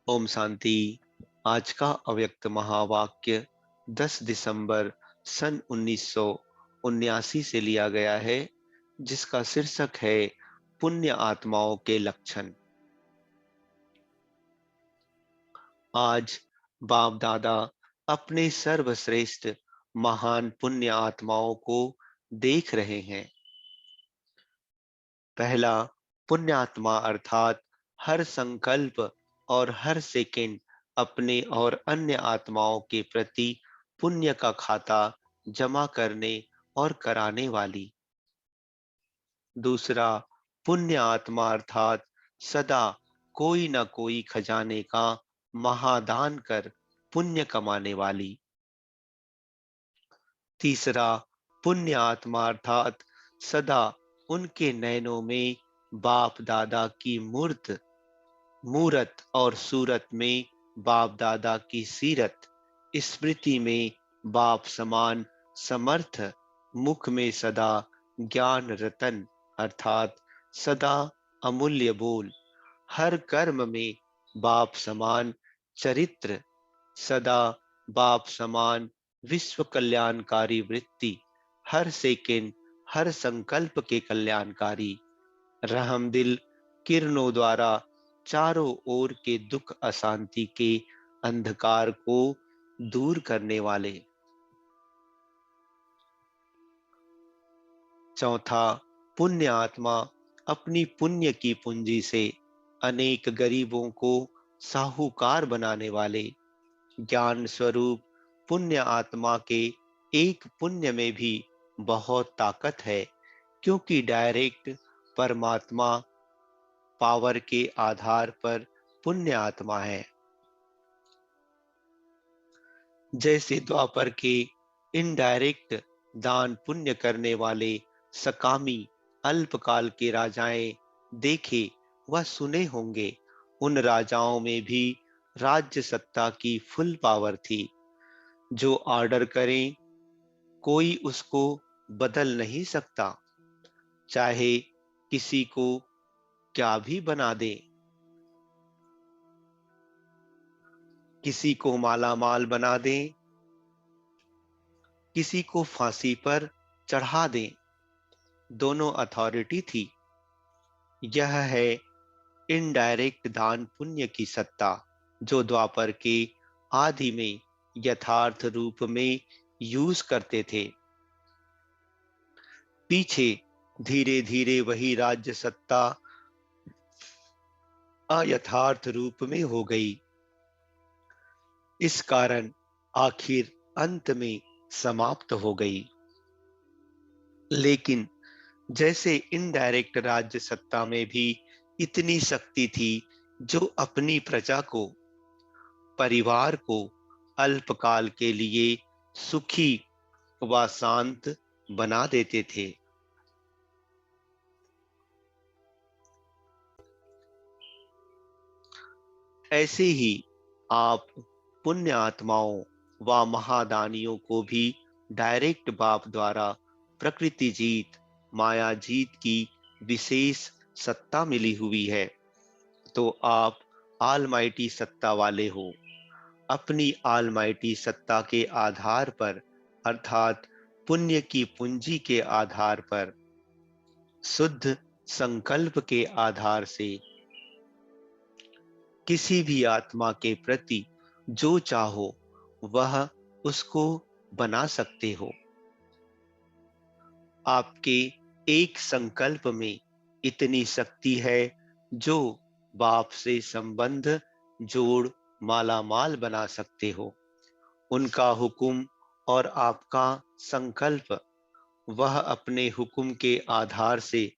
ओम शांति। आज का अव्यक्त महावाक्य 10 दिसंबर सन 1979 से लिया गया है, जिसका शीर्षक है पुण्य आत्माओं के लक्षण। आज बाप दादा अपने सर्वश्रेष्ठ महान पुण्य आत्माओं को देख रहे हैं। पहला, पुण्यात्मा अर्थात हर संकल्प और हर सेकंड अपने और अन्य आत्माओं के प्रति पुण्य का खाता जमा करने और कराने वाली। दूसरा, पुण्य आत्मा अर्थात सदा कोई न कोई खजाने का महादान कर पुण्य कमाने वाली। तीसरा, पुण्य आत्मा अर्थात सदा उनके नयनों में बाप दादा की मूरत और सूरत में बाप दादा की सीरत, स्मृति में बाप समान समर्थ, मुख में सदा ज्ञान रतन अर्थात सदा अमूल्य बोल, हर कर्म में बाप समान चरित्र, सदा बाप समान विश्व कल्याणकारी वृत्ति, हर सेकंड हर संकल्प के कल्याणकारी, रहमदिल किरणों द्वारा चारों ओर के दुख अशांति के अंधकार को दूर करने वाले। चौथा, पुण्य आत्मा अपनी पुण्य की पूंजी से अनेक गरीबों को साहूकार बनाने वाले। ज्ञान स्वरूप पुण्य आत्मा के एक पुण्य में भी बहुत ताकत है, क्योंकि डायरेक्ट परमात्मा पावर के आधार पर पुण्य आत्मा है। जैसे द्वापर के इनडायरेक्ट दान पुण्य करने वाले सकामी अल्पकाल के राजाएं देखे व सुने होंगे, उन राजाओं में भी राज्य सत्ता की फुल पावर थी। जो ऑर्डर करें कोई उसको बदल नहीं सकता, चाहे किसी को क्या भी बना दे। किसी को मालामाल बना दें, किसी को फांसी पर चढ़ा दें, दोनों अथॉरिटी थी। यह है इनडायरेक्ट दान पुण्य की सत्ता, जो द्वापर के आदि में यथार्थ रूप में यूज करते थे। पीछे धीरे धीरे वही राज्य सत्ता अयथार्थ रूप में हो गई। इस कारण आखिर अंत में समाप्त हो गई। लेकिन जैसे इनडायरेक्ट राज्य सत्ता में भी इतनी शक्ति थी, जो अपनी प्रजा को, परिवार को अल्पकाल के लिए सुखी व शांत बना देते थे। ऐसे ही आप पुण्य आत्माओं व महादानियों को भी डायरेक्ट बाप द्वारा प्रकृति जीत, माया जीत की विशेष सत्ता मिली हुई है। तो आप ऑलमाइटी सत्ता वाले हो। अपनी ऑलमाइटी सत्ता के आधार पर अर्थात पुण्य की पूंजी के आधार पर, शुद्ध संकल्प के आधार से किसी भी आत्मा के प्रति जो चाहो वह उसको बना सकते हो। आपके एक संकल्प में इतनी शक्ति है, जो बाप से संबंध जोड़ मालामाल बना सकते हो। उनका हुक्म और आपका संकल्प, वह अपने हुक्म के आधार से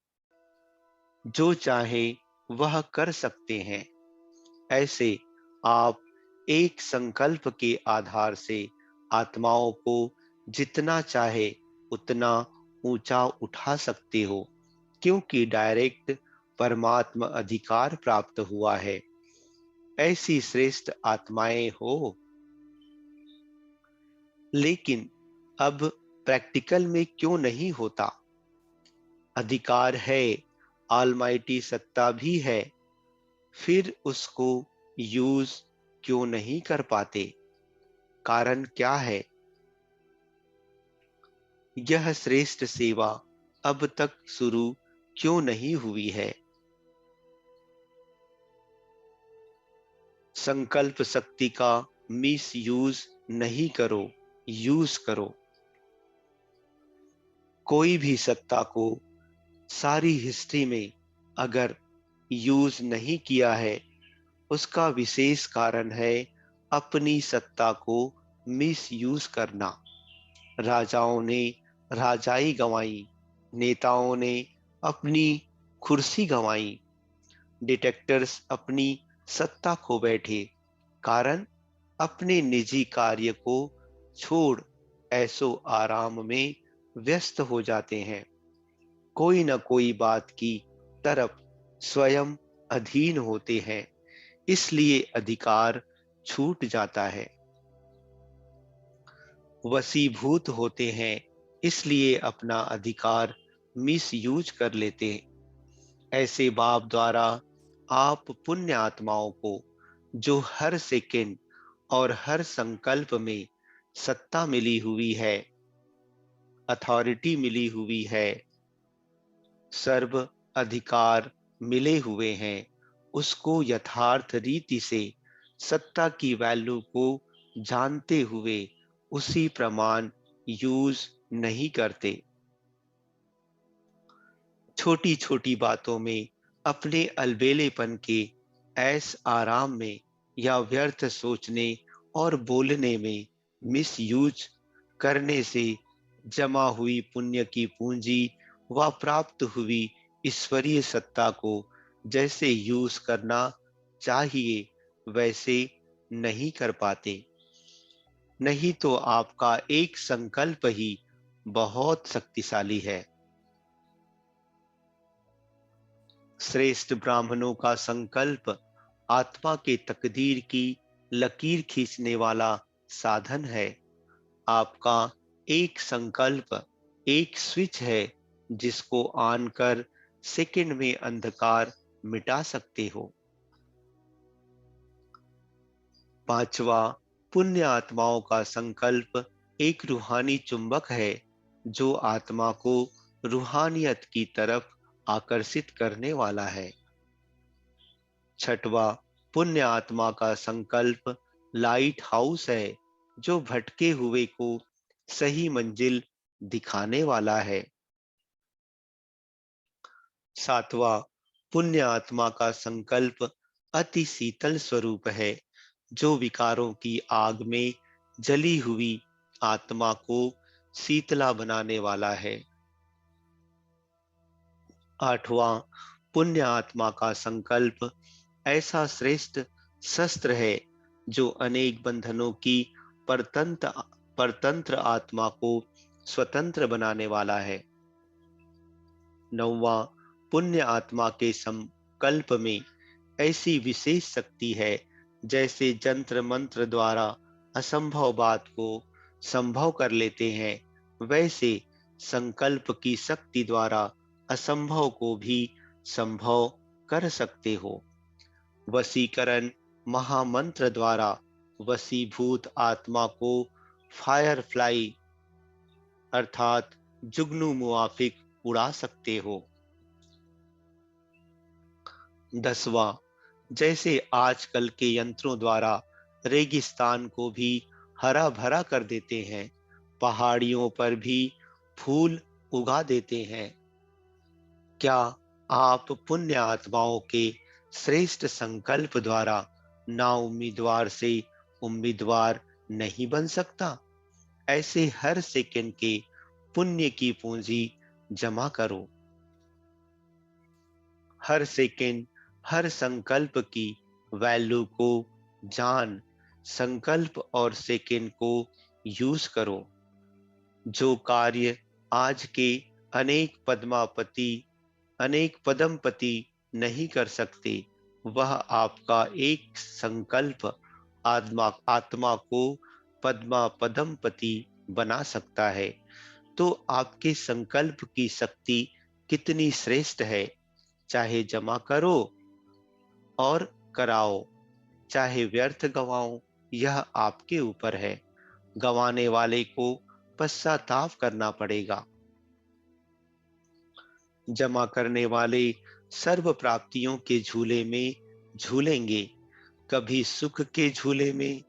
जो चाहे वह कर सकते हैं। ऐसे आप एक संकल्प के आधार से आत्माओं को जितना चाहे उतना ऊंचा उठा सकते हो, क्योंकि डायरेक्ट परमात्मा अधिकार प्राप्त हुआ है। ऐसी श्रेष्ठ आत्माएं हो। लेकिन अब प्रैक्टिकल में क्यों नहीं होता? अधिकार है, ऑलमाइटी सत्ता भी है, फिर उसको यूज क्यों नहीं कर पाते? कारण क्या है? यह श्रेष्ठ सेवा अब तक शुरू क्यों नहीं हुई है? संकल्प शक्ति का मिस यूज नहीं करो, यूज करो। कोई भी सत्ता को सारी हिस्ट्री में अगर यूज नहीं किया है, उसका विशेष कारण है अपनी सत्ता को मिस यूज करना। राजाओं ने राजाई गंवाई, नेताओं ने अपनी कुर्सी गंवाई, डिटेक्टर्स अपनी सत्ता खो बैठे। कारण अपने निजी कार्य को छोड़ ऐसो आराम में व्यस्त हो जाते हैं। कोई न कोई बात की तरफ स्वयं अधीन होते हैं, इसलिए अधिकार छूट जाता है। वशीभूत होते हैं, इसलिए अपना अधिकार मिस यूज कर लेते हैं। ऐसे बाप द्वारा आप पुण्य आत्माओं को, जो हर सेकंड और हर संकल्प में सत्ता मिली हुई है, अथॉरिटी मिली हुई है, सर्व अधिकार मिले हुए हैं, उसको यथार्थ रीति से सत्ता की वैल्यू को जानते हुए उसी प्रमाण यूज नहीं करते। छोटी छोटी बातों में अपने अलबेलेपन के ऐस आराम में या व्यर्थ सोचने और बोलने में मिस यूज करने से जमा हुई पुण्य की पूंजी व प्राप्त हुई ईश्वरीय सत्ता को जैसे यूज करना चाहिए वैसे नहीं कर पाते। नहीं तो आपका एक संकल्प ही बहुत शक्तिशाली है। श्रेष्ठ ब्राह्मणों का संकल्प आत्मा के तकदीर की लकीर खींचने वाला साधन है। आपका एक संकल्प एक स्विच है, जिसको ऑन कर सेकंड में अंधकार मिटा सकते हो। पांचवा, पुण्य आत्माओं का संकल्प एक रूहानी चुंबक है, जो आत्मा को रूहानियत की तरफ आकर्षित करने वाला है। छठवा, पुण्य आत्मा का संकल्प लाइट हाउस है, जो भटके हुए को सही मंजिल दिखाने वाला है। सातवां, पुण्य आत्मा का संकल्प अति शीतल स्वरूप है, जो विकारों की आग में जली हुई आत्मा को शीतला बनाने वाला है। आठवां, पुण्य आत्मा का संकल्प ऐसा श्रेष्ठ शस्त्र है, जो अनेक बंधनों की परतंत्र परतंत्र आत्मा को स्वतंत्र बनाने वाला है। नौवां, पुण्य आत्मा के संकल्प में ऐसी विशेष शक्ति है, जैसे जंत्र मंत्र द्वारा असंभव बात को संभव कर लेते हैं, वैसे संकल्प की शक्ति द्वारा असंभव को भी संभव कर सकते हो। वशीकरण महामंत्र द्वारा वशीभूत आत्मा को फायरफ्लाई अर्थात जुगनू मुआफिक उड़ा सकते हो। 10वां, जैसे आजकल के यंत्रों द्वारा रेगिस्तान को भी हरा भरा कर देते हैं, पहाड़ियों पर भी फूल उगा देते हैं, क्या आप पुण्य आत्माओं के श्रेष्ठ संकल्प द्वारा ना उम्मीदवार से उम्मीदवार नहीं बन सकता? ऐसे हर सेकंड के पुण्य की पूंजी जमा करो। हर सेकंड हर संकल्प की वैल्यू को जान, संकल्प और सेकंड को यूज करो। जो कार्य आज के अनेक पद्मापति अनेक पदमपति नहीं कर सकते, वह आपका एक संकल्प आत्मा आत्मा को पद्मा पदमपति बना सकता है। तो आपके संकल्प की शक्ति कितनी श्रेष्ठ है। चाहे जमा करो और कराओ। चाहे व्यर्थ गवाऊं, यह आपके ऊपर है। गंवाने वाले को पश्चाताप करना पड़ेगा। जमा करने वाले सर्व प्राप्तियों के झूले में झूलेंगे, कभी सुख के झूले में,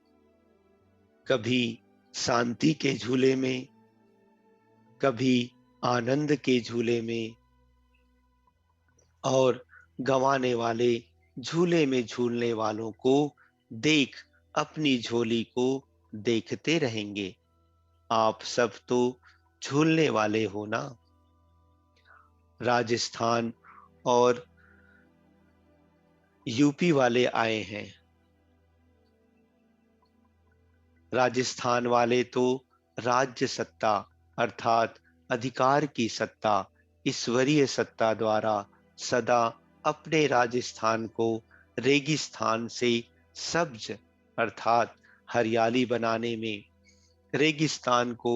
कभी शांति के झूले में, कभी आनंद के झूले में, और गंवाने वाले झूले में झूलने वालों को देख अपनी झोली को देखते रहेंगे। आप सब तो झूलने वाले हो ना। राजस्थान और यूपी वाले आए हैं। राजस्थान वाले तो राज्य सत्ता अर्थात अधिकार की सत्ता, ईश्वरीय सत्ता द्वारा सदा अपने राजस्थान को रेगिस्तान से सब्ज अर्थात हरियाली बनाने में, रेगिस्तान को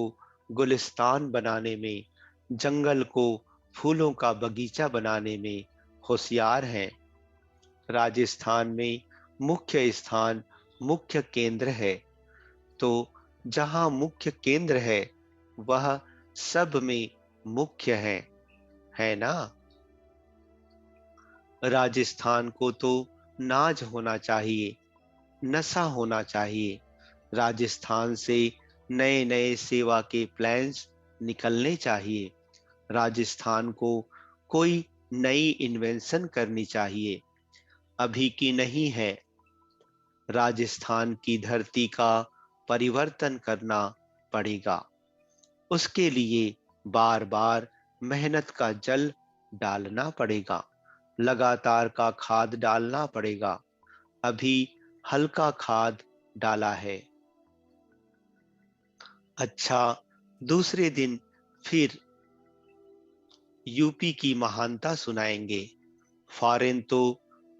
गुलिस्तान बनाने में, जंगल को फूलों का बगीचा बनाने में होशियार हैं। राजस्थान में मुख्य स्थान, मुख्य केंद्र है, तो जहां मुख्य केंद्र है वह सब में मुख्य है ना। राजस्थान को तो नाज होना चाहिए, नशा होना चाहिए। राजस्थान से नए नए सेवा के प्लान्स निकलने चाहिए। राजस्थान को कोई नई इन्वेंशन करनी चाहिए, अभी की नहीं है। राजस्थान की धरती का परिवर्तन करना पड़ेगा। उसके लिए बार बार मेहनत का जल डालना पड़ेगा, लगातार का खाद डालना पड़ेगा। अभी हल्का खाद डाला है। अच्छा, दूसरे दिन फिर यूपी की महानता सुनाएंगे। फॉरेन तो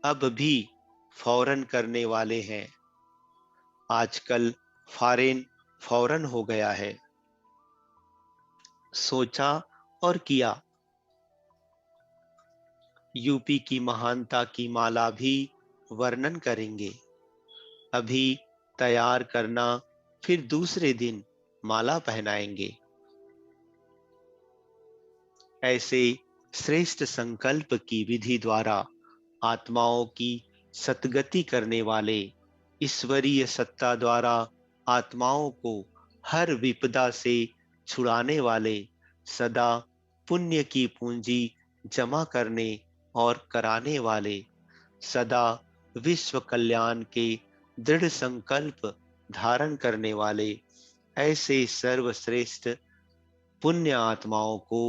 अब भी फौरन करने वाले हैं। आजकल फॉरेन फौरन हो गया है। सोचा और किया। यूपी की महानता की माला भी वर्णन करेंगे। अभी तैयार करना, फिर दूसरे दिन माला पहनाएंगे। ऐसे श्रेष्ठ संकल्प की विधि द्वारा आत्माओं की सतगति करने वाले, ईश्वरीय सत्ता द्वारा आत्माओं को हर विपदा से छुड़ाने वाले, सदा पुण्य की पूंजी जमा करने और कराने वाले, सदा विश्व कल्याण के दृढ़ संकल्प धारण करने वाले, ऐसे सर्वश्रेष्ठ पुण्य आत्माओं को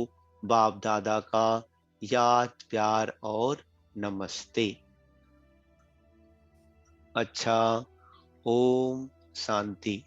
बाप दादा का याद, प्यार और नमस्ते। अच्छा, ओम शांति।